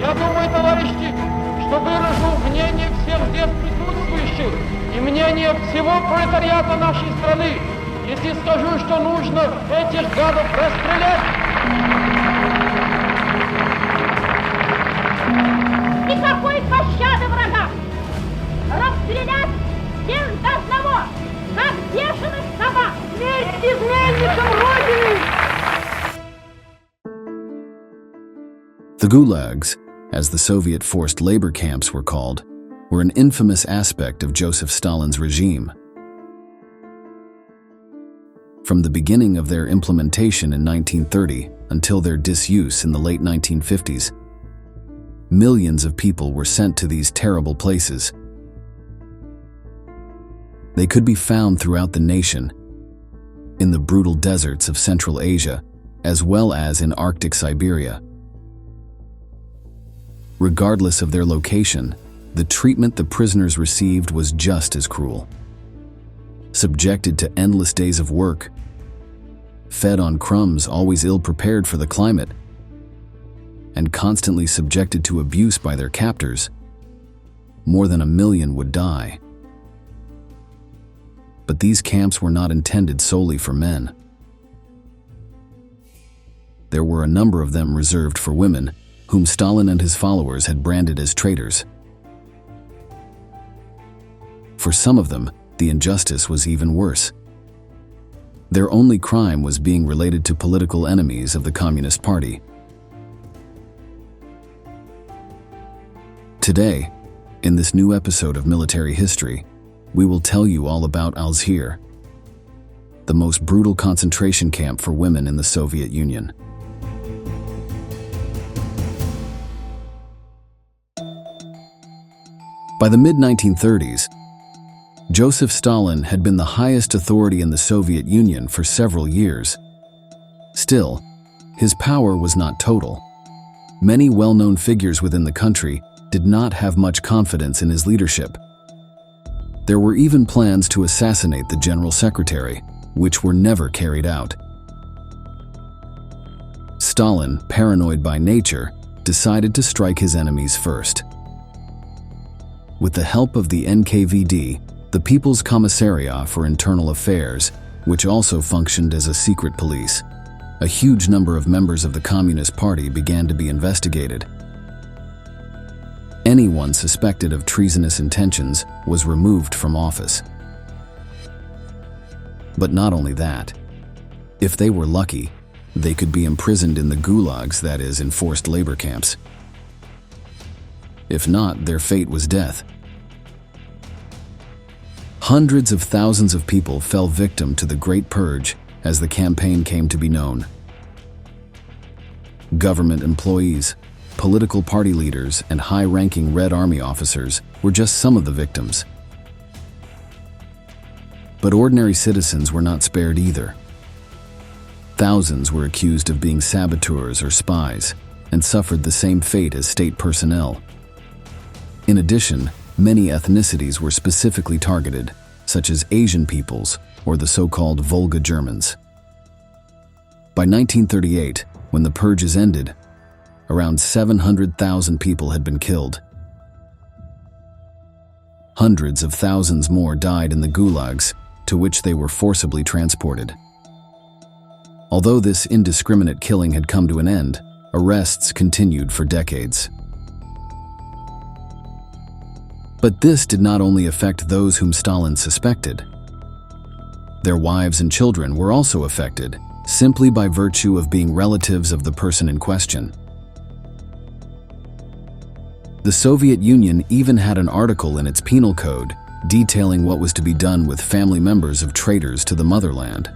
Я думаю, товарищи, что выражу мнение всех здесь присутствующих и мнение всего пролетариата нашей страны, если скажу, что нужно этих гадов расстрелять. Никакой пощады врага! Расстрелять всех до одного, как бешеных собак! Смерть изменникам Родины! The gulags, as the Soviet forced labor camps were called, were an infamous aspect of Joseph Stalin's regime. From the beginning of their implementation in 1930 until their disuse in the late 1950s, millions of people were sent to these terrible places. They could be found throughout the nation, in the brutal deserts of Central Asia, as well as in Arctic Siberia. Regardless of their location, the treatment the prisoners received was just as cruel. Subjected to endless days of work, fed on crumbs always ill-prepared for the climate, and constantly subjected to abuse by their captors, more than 1 million would die. But these camps were not intended solely for men. There were a number of them reserved for women, whom Stalin and his followers had branded as traitors. For some of them, the injustice was even worse. Their only crime was being related to political enemies of the Communist Party. Today, in this new episode of Military History, we will tell you all about Alzhir, the most brutal concentration camp for women in the Soviet Union. By the mid-1930s, Joseph Stalin had been the highest authority in the Soviet Union for several years. Still, his power was not total. Many well-known figures within the country did not have much confidence in his leadership. There were even plans to assassinate the General Secretary, which were never carried out. Stalin, paranoid by nature, decided to strike his enemies first. With the help of the NKVD, the People's Commissariat for Internal Affairs, which also functioned as a secret police, a huge number of members of the Communist Party began to be investigated. Anyone suspected of treasonous intentions was removed from office. But not only that. If they were lucky, they could be imprisoned in the gulags, that is, in forced labor camps. If not, their fate was death. Hundreds of thousands of people fell victim to the Great Purge, as the campaign came to be known. Government employees, political party leaders, and high-ranking Red Army officers were just some of the victims. But ordinary citizens were not spared either. Thousands were accused of being saboteurs or spies, and suffered the same fate as state personnel. In addition, many ethnicities were specifically targeted, such as Asian peoples or the so-called Volga Germans. By 1938, when the purges ended, around 700,000 people had been killed. Hundreds of thousands more died in the gulags, to which they were forcibly transported. Although this indiscriminate killing had come to an end, arrests continued for decades. But this did not only affect those whom Stalin suspected. Their wives and children were also affected, simply by virtue of being relatives of the person in question. The Soviet Union even had an article in its penal code detailing what was to be done with family members of traitors to the motherland.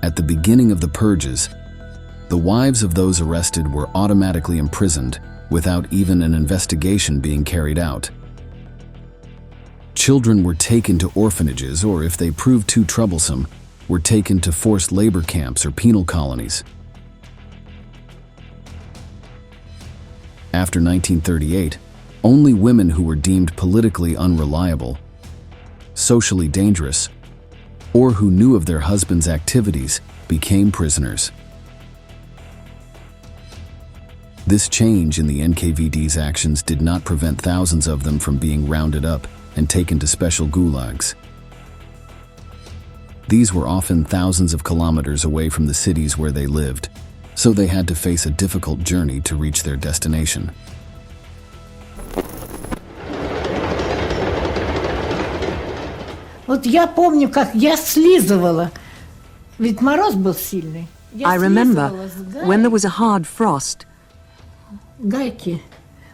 At the beginning of the purges, the wives of those arrested were automatically imprisoned without even an investigation being carried out. Children were taken to orphanages, or if they proved too troublesome, were taken to forced labor camps or penal colonies. After 1938, only women who were deemed politically unreliable, socially dangerous, or who knew of their husband's activities became prisoners. This change in the NKVD's actions did not prevent thousands of them from being rounded up and taken to special gulags. These were often thousands of kilometers away from the cities where they lived, so they had to face a difficult journey to reach their destination. Вот я помню, как я слизывала, ведь мороз был сильный. I remember when there was a hard frost. Гайки,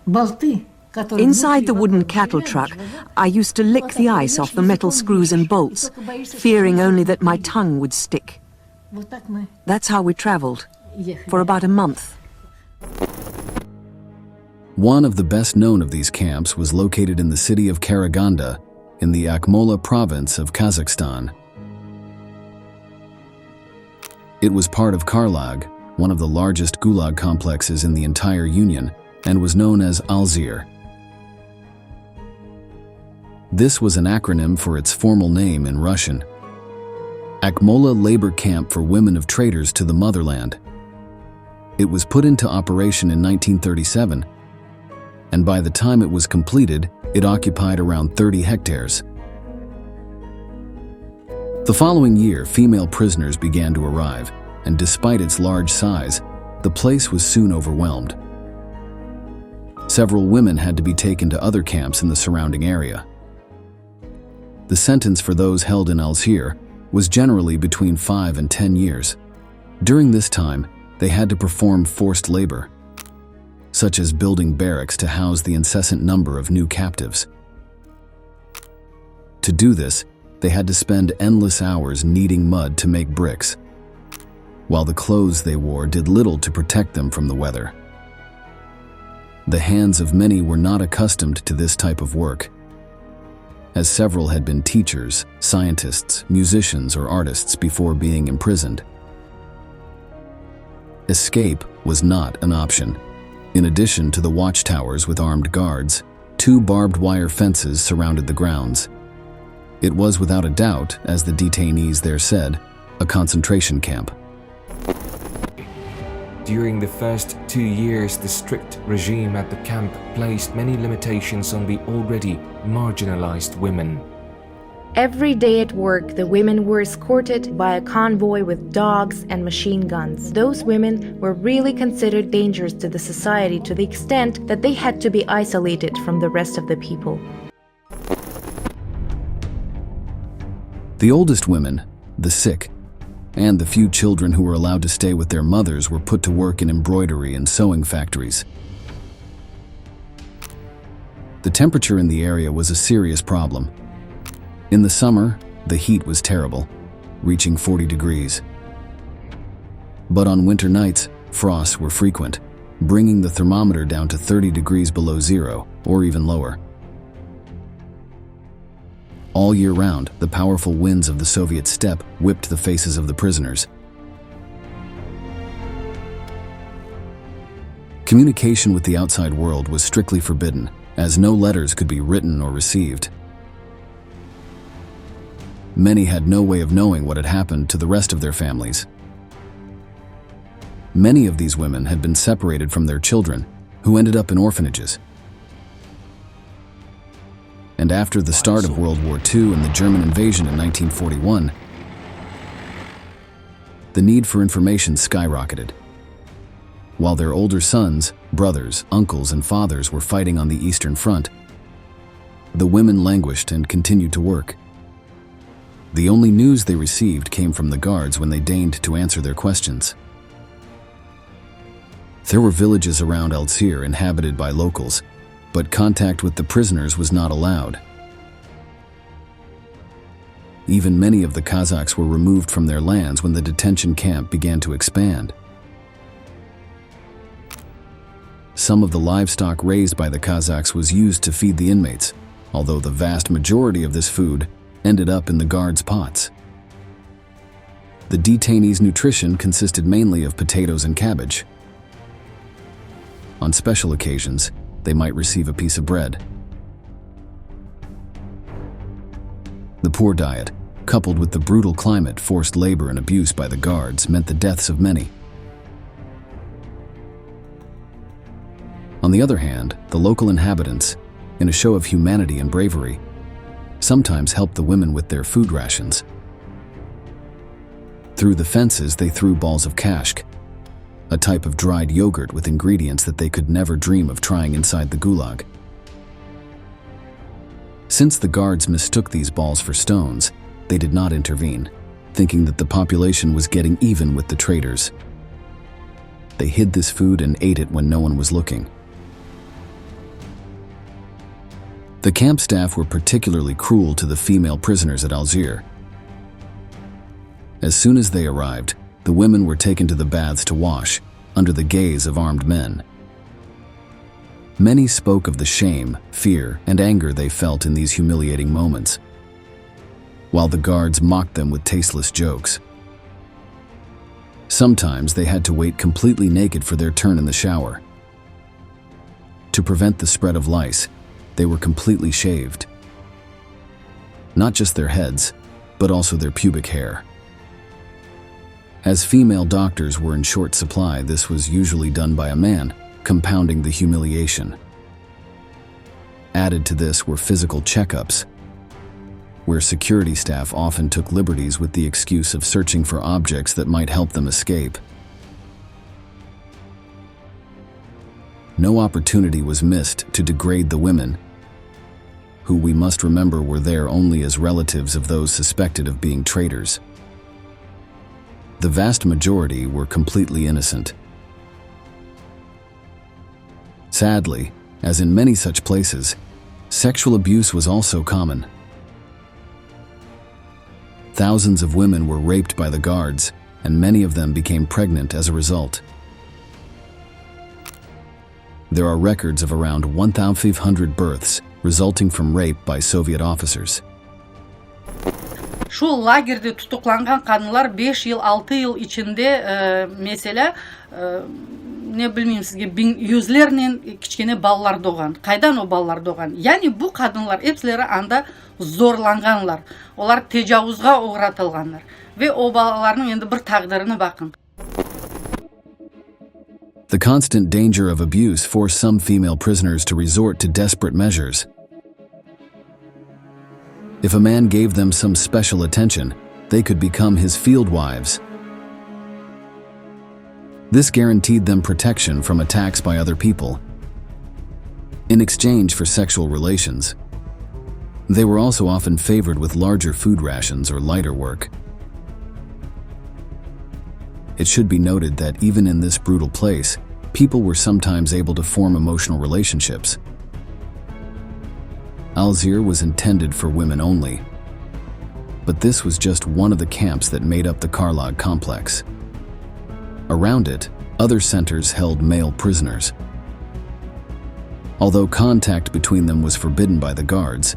болты, которые Inside the wooden cattle truck, I used to lick the ice off the metal screws and bolts, fearing only that my tongue would stick. Вот так мы That's how we traveled, ехали. for about a month. One of the best known of these camps was located in the city of Karaganda, in the Akmola province of Kazakhstan. It was part of Karlag, one of the largest gulag complexes in the entire Union, and was known as Alzir. This was an acronym for its formal name in Russian: Akmola Labor Camp for Women of Traitors to the Motherland. It was put into operation in 1937, and by the time it was completed, it occupied around 30 hectares. The following year, female prisoners began to arrive, and despite its large size, the place was soon overwhelmed. Several women had to be taken to other camps in the surrounding area. The sentence for those held in Alzir was generally between 5 and 10 years. During this time, they had to perform forced labor, such as building barracks to house the incessant number of new captives. To do this, they had to spend endless hours kneading mud to make bricks, while the clothes they wore did little to protect them from the weather. The hands of many were not accustomed to this type of work, as several had been teachers, scientists, musicians, or artists before being imprisoned. Escape was not an option. In addition to the watchtowers with armed guards, 2 barbed wire fences surrounded the grounds. It was without a doubt, as the detainees there said, a concentration camp. During the first 2 years, the strict regime at the camp placed many limitations on the already marginalized women. Every day at work, the women were escorted by a convoy with dogs and machine guns. Those women were really considered dangerous to the society to the extent that they had to be isolated from the rest of the people. The oldest women, the sick, and the few children who were allowed to stay with their mothers were put to work in embroidery and sewing factories. The temperature in the area was a serious problem. In the summer, the heat was terrible, reaching 40 degrees. But on winter nights, frosts were frequent, bringing the thermometer down to 30 degrees below zero, or even lower. All year round, the powerful winds of the Soviet steppe whipped the faces of the prisoners. Communication with the outside world was strictly forbidden, as no letters could be written or received. Many had no way of knowing what had happened to the rest of their families. Many of these women had been separated from their children, who ended up in orphanages. And after the start of World War II and the German invasion in 1941, the need for information skyrocketed. While their older sons, brothers, uncles, and fathers were fighting on the Eastern Front, the women languished and continued to work. The only news they received came from the guards when they deigned to answer their questions. There were villages around Alzir inhabited by locals, but contact with the prisoners was not allowed. Even many of the Kazakhs were removed from their lands when the detention camp began to expand. Some of the livestock raised by the Kazakhs was used to feed the inmates, although the vast majority of this food ended up in the guards' pots. The detainees' nutrition consisted mainly of potatoes and cabbage. On special occasions, they might receive a piece of bread. The poor diet, coupled with the brutal climate, forced labor and abuse by the guards, meant the deaths of many. On the other hand, the local inhabitants, in a show of humanity and bravery, sometimes helped the women with their food rations. Through the fences, they threw balls of kashk, a type of dried yogurt with ingredients that they could never dream of trying inside the gulag. Since the guards mistook these balls for stones, they did not intervene, thinking that the population was getting even with the traitors. They hid this food and ate it when no one was looking. The camp staff were particularly cruel to the female prisoners at Alzir. As soon as they arrived, the women were taken to the baths to wash, under the gaze of armed men. Many spoke of the shame, fear, and anger they felt in these humiliating moments, while the guards mocked them with tasteless jokes. Sometimes they had to wait completely naked for their turn in the shower. To prevent the spread of lice, they were completely shaved. Not just their heads, but also their pubic hair. As female doctors were in short supply, this was usually done by a man, compounding the humiliation. Added to this were physical checkups, where security staff often took liberties with the excuse of searching for objects that might help them escape. No opportunity was missed to degrade the women, who we must remember were there only as relatives of those suspected of being traitors. The vast majority were completely innocent. Sadly, as in many such places, sexual abuse was also common. Thousands of women were raped by the guards, and many of them became pregnant as a result. There are records of around 1,500 births resulting from rape by Soviet officers. Шул лагерде тутукланган канылар 5 yıl 6 yıl içinde mesela ne bilmeyim sizge yüzlerinin kichkene ballar doğan. Kaydan o ballar doğan? Yani bu kadınlar hepsileri anda zorlanganlar. Olar tecavüzga uğratılganlar. Ve o ballarının endi bir taqdirini bakın. The constant danger of abuse forced some female prisoners to resort to desperate measures. If a man gave them some special attention, they could become his field wives. This guaranteed them protection from attacks by other people. In exchange for sexual relations, they were also often favored with larger food rations or lighter work. It should be noted that even in this brutal place, people were sometimes able to form emotional relationships. Alzir was intended for women only, but this was just one of the camps that made up the Karlag complex. Around it, other centers held male prisoners. Although contact between them was forbidden by the guards,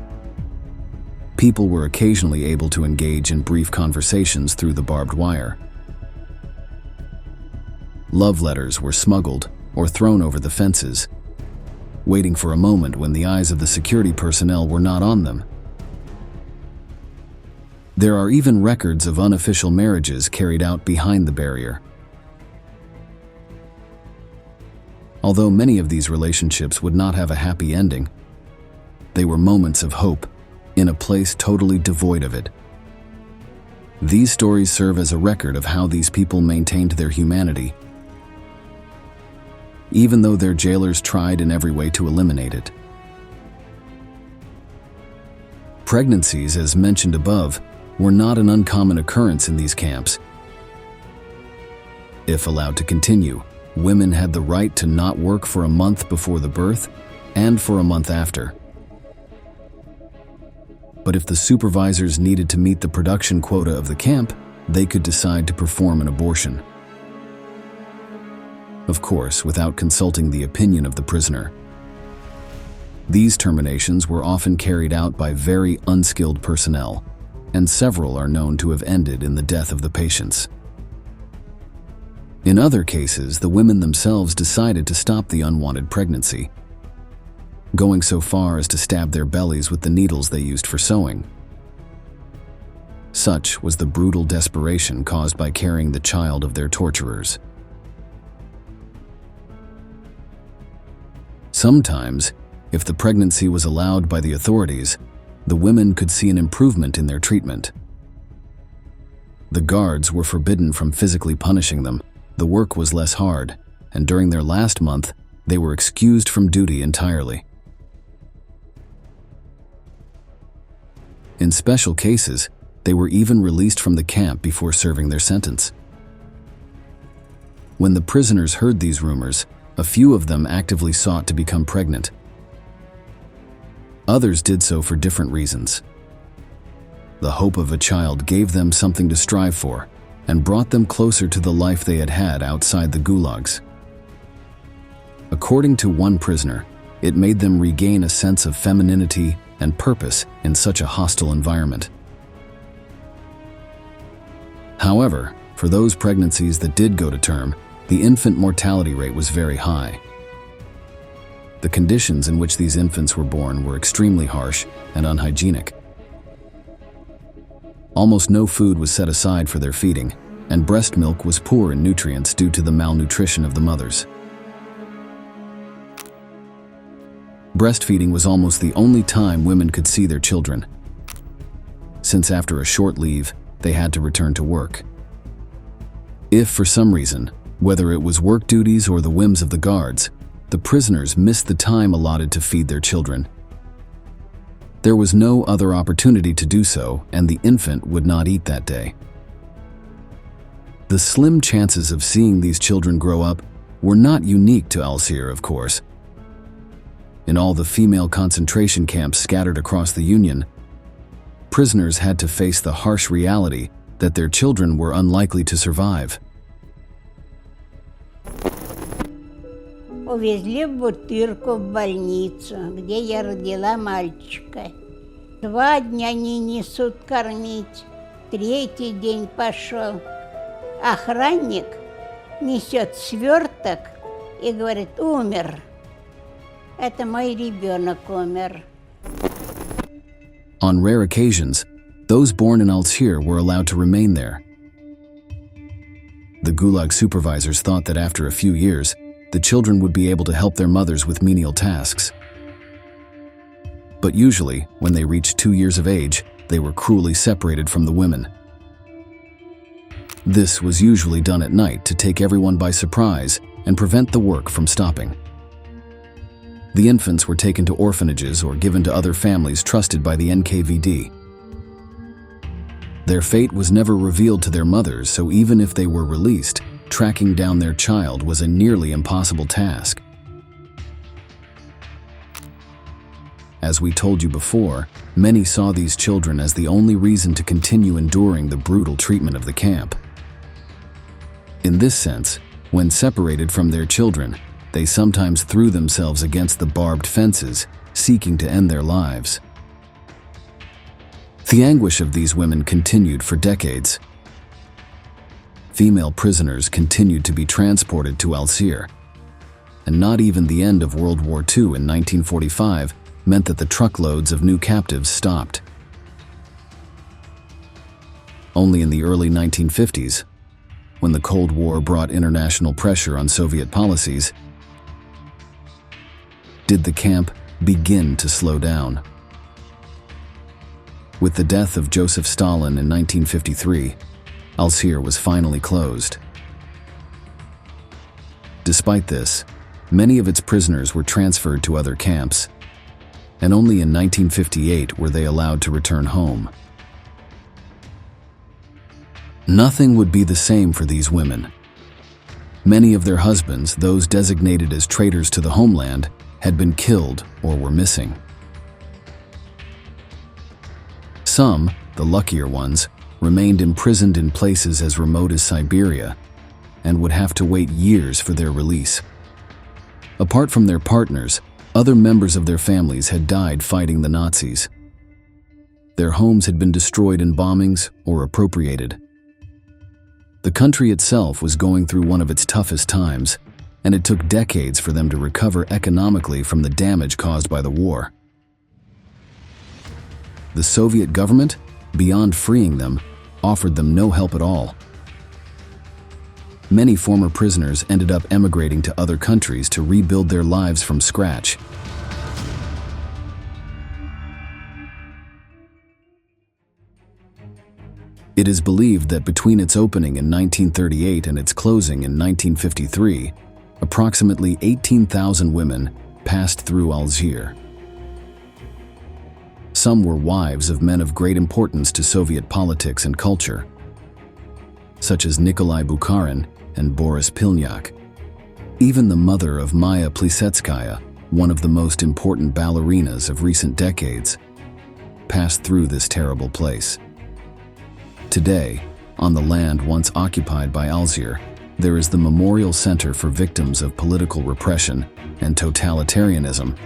people were occasionally able to engage in brief conversations through the barbed wire. Love letters were smuggled or thrown over the fences, waiting for a moment when the eyes of the security personnel were not on them. There are even records of unofficial marriages carried out behind the barrier. Although many of these relationships would not have a happy ending, they were moments of hope in a place totally devoid of it. These stories serve as a record of how these people maintained their humanity, even though their jailers tried in every way to eliminate it. Pregnancies, as mentioned above, were not an uncommon occurrence in these camps. If allowed to continue, women had the right to not work for a month before the birth and for a month after. But if the supervisors needed to meet the production quota of the camp, they could decide to perform an abortion. Of course, without consulting the opinion of the prisoner. These terminations were often carried out by very unskilled personnel, and several are known to have ended in the death of the patients. In other cases, the women themselves decided to stop the unwanted pregnancy, going so far as to stab their bellies with the needles they used for sewing. Such was the brutal desperation caused by carrying the child of their torturers. Sometimes, if the pregnancy was allowed by the authorities, the women could see an improvement in their treatment. The guards were forbidden from physically punishing them, the work was less hard, and during their last month, they were excused from duty entirely. In special cases, they were even released from the camp before serving their sentence. When the prisoners heard these rumors, a few of them actively sought to become pregnant. Others did so for different reasons. The hope of a child gave them something to strive for and brought them closer to the life they had had outside the gulags. According to one prisoner, it made them regain a sense of femininity and purpose in such a hostile environment. However, for those pregnancies that did go to term, the infant mortality rate was very high. The conditions in which these infants were born were extremely harsh and unhygienic. Almost no food was set aside for their feeding, and breast milk was poor in nutrients due to the malnutrition of the mothers. Breastfeeding was almost the only time women could see their children, since after a short leave, they had to return to work. If for some reason, whether it was work duties or the whims of the guards, the prisoners missed the time allotted to feed their children, there was no other opportunity to do so, and the infant would not eat that day. The slim chances of seeing these children grow up were not unique to Al-Sir, of course. In all the female concentration camps scattered across the Union, prisoners had to face the harsh reality that their children were unlikely to survive. Увезли в Бутырку в больницу, где я родила мальчика. 2 дня не несут кормить, 3-й день пошел. Охранник несет сверток и говорит: умер. Это мой ребенок умер. On rare occasions, those born in Al-Sir were allowed to remain there. The Gulag supervisors thought that after a few years, the children would be able to help their mothers with menial tasks. But usually, when they reached 2 years of age, they were cruelly separated from the women. This was usually done at night to take everyone by surprise and prevent the work from stopping. The infants were taken to orphanages or given to other families trusted by the NKVD. Their fate was never revealed to their mothers, so even if they were released, tracking down their child was a nearly impossible task. As we told you before, many saw these children as the only reason to continue enduring the brutal treatment of the camp. In this sense, when separated from their children, they sometimes threw themselves against the barbed fences, seeking to end their lives. The anguish of these women continued for decades. Female prisoners continued to be transported to Al-Sir, and not even the end of World War II in 1945 meant that the truckloads of new captives stopped. Only in the early 1950s, when the Cold War brought international pressure on Soviet policies, did the camp begin to slow down. With the death of Joseph Stalin in 1953, Al-Sir was finally closed. Despite this, many of its prisoners were transferred to other camps, and only in 1958 were they allowed to return home. Nothing would be the same for these women. Many of their husbands, those designated as traitors to the homeland, had been killed or were missing. Some, the luckier ones, remained imprisoned in places as remote as Siberia and would have to wait years for their release. Apart from their partners, other members of their families had died fighting the Nazis. Their homes had been destroyed in bombings or appropriated. The country itself was going through one of its toughest times, and it took decades for them to recover economically from the damage caused by the war. The Soviet government, beyond freeing them, offered them no help at all. Many former prisoners ended up emigrating to other countries to rebuild their lives from scratch. It is believed that between its opening in 1938 and its closing in 1953, approximately 18,000 women passed through Algiers. Some were wives of men of great importance to Soviet politics and culture, such as Nikolai Bukharin and Boris Pilnyak. Even the mother of Maya Plisetskaya, one of the most important ballerinas of recent decades, passed through this terrible place. Today, on the land once occupied by Algiers, there is the Memorial Center for Victims of Political Repression and Totalitarianism.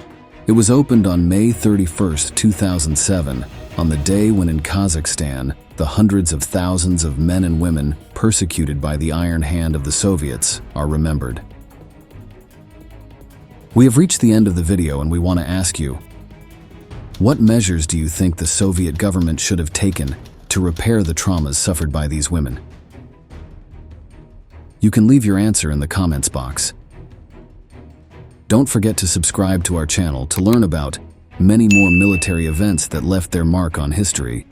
It was opened on May 31, 2007, on the day when in Kazakhstan, the hundreds of thousands of men and women persecuted by the iron hand of the Soviets are remembered. We have reached the end of the video and we want to ask you, what measures do you think the Soviet government should have taken to repair the traumas suffered by these women? You can leave your answer in the comments box. Don't forget to subscribe to our channel to learn about many more military events that left their mark on history